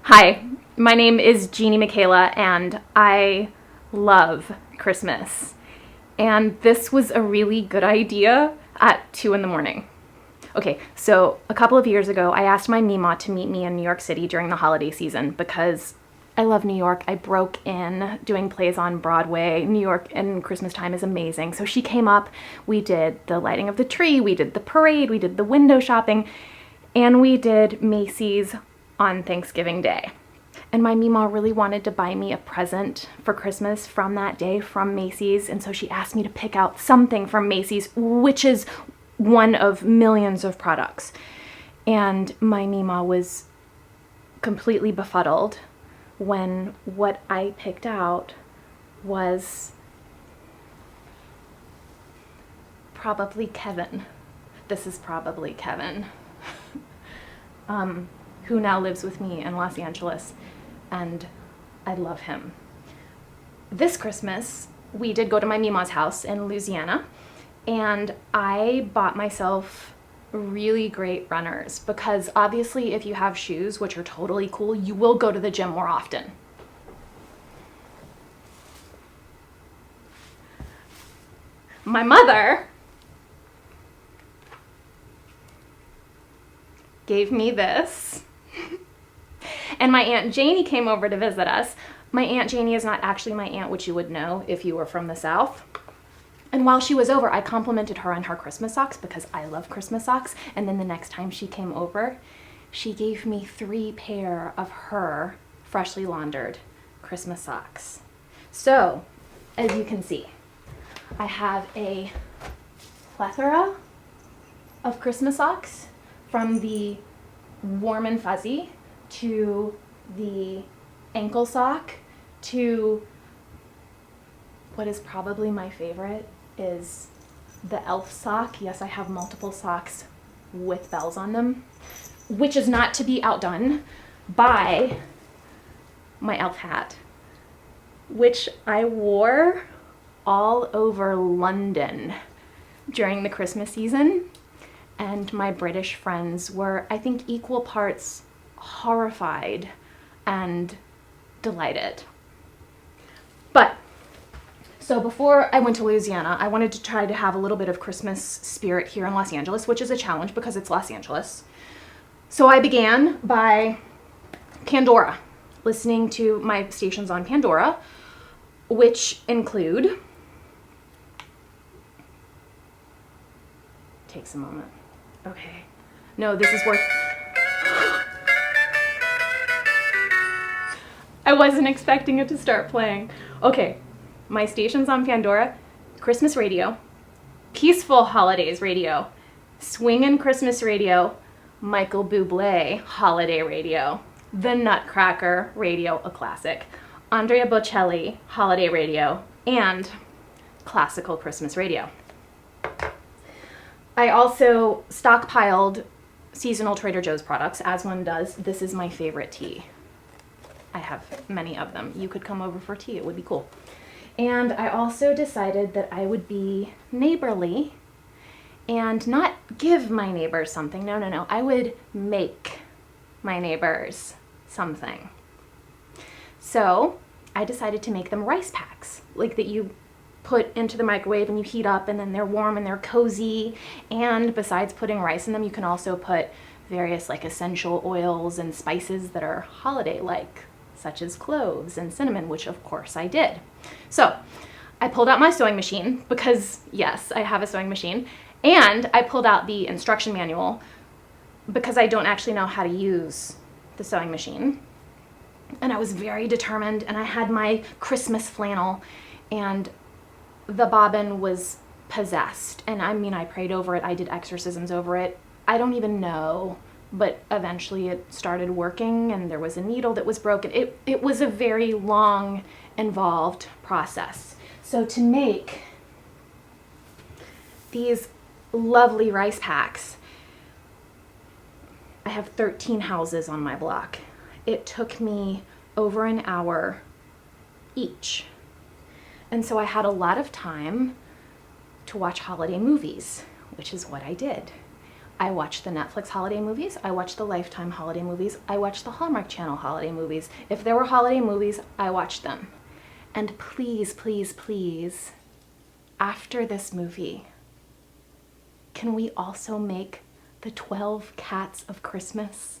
Hi, my name is Genia Michaela and I love Christmas. And this was a really good idea at 2 in the morning. Okay, so a couple of years ago, I asked my Mima to meet me in New York City during the holiday season because I love New York. I broke in doing plays on Broadway. New York in Christmas time is amazing. So she came up, we did the lighting of the tree, we did the parade, we did the window shopping, and we did Macy's on Thanksgiving Day. And my Mima really wanted to buy me a present for Christmas from that day from Macy's, and so she asked me to pick out something from Macy's, which is one of millions of products. And my Mima was completely befuddled when what I picked out was probably Kevin. This is probably Kevin. Who now lives with me in Los Angeles, and I love him. This Christmas, we did go to my Mima's house in Louisiana, and I bought myself really great runners because obviously if you have shoes, which are totally cool, you will go to the gym more often. My mother gave me this. And my Aunt Janie came over to visit us. My Aunt Janie is not actually my aunt, which you would know if you were from the South. And while she was over, I complimented her on her Christmas socks because I love Christmas socks. And then the next time she came over, she gave me 3 pair of her freshly laundered Christmas socks. So, as you can see, I have a plethora of Christmas socks, from the warm and fuzzy to the ankle sock to what is probably my favorite is the elf sock. Yes, I have multiple socks with bells on them, which is not to be outdone by my elf hat, which I wore all over London during the Christmas season. And my British friends were, I think, equal parts horrified and delighted. But, so before I went to Louisiana, I wanted to try to have a little bit of Christmas spirit here in Los Angeles, which is a challenge because it's Los Angeles. So I began by Pandora, listening to my stations on Pandora, which include, takes a moment. Okay. No, this is worth... I wasn't expecting it to start playing. Okay. My stations on Pandora: Christmas radio, Peaceful Holidays radio, Swingin' Christmas radio, Michael Bublé holiday radio, The Nutcracker radio, a classic, Andrea Bocelli holiday radio, and classical Christmas radio. I also stockpiled seasonal Trader Joe's products, as one does. This is my favorite tea. I have many of them. You could come over for tea. It would be cool. And I also decided that I would be neighborly and not give my neighbors something. No. I would make my neighbors something. So I decided to make them rice packs, like that you put into the microwave and you heat up, and then they're warm and they're cozy. And besides putting rice in them, you can also put various like essential oils and spices that are holiday-like, such as cloves and cinnamon, which of course I did. So I pulled out my sewing machine because yes, I have a sewing machine, and I pulled out the instruction manual because I don't actually know how to use the sewing machine. And I was very determined, and I had my Christmas flannel, and the bobbin was possessed. And I mean, I prayed over it, I did exorcisms over it. I don't even know, but eventually it started working, and there was a needle that was broken. It was a very long, involved process. So to make these lovely rice packs, I have 13 houses on my block. It took me over an hour each. And so I had a lot of time to watch holiday movies, which is what I did. I watch the Netflix holiday movies. I watch the Lifetime holiday movies. I watch the Hallmark Channel holiday movies. If there were holiday movies, I watched them. And please, please, please, after this movie, can we also make the 12 Cats of Christmas?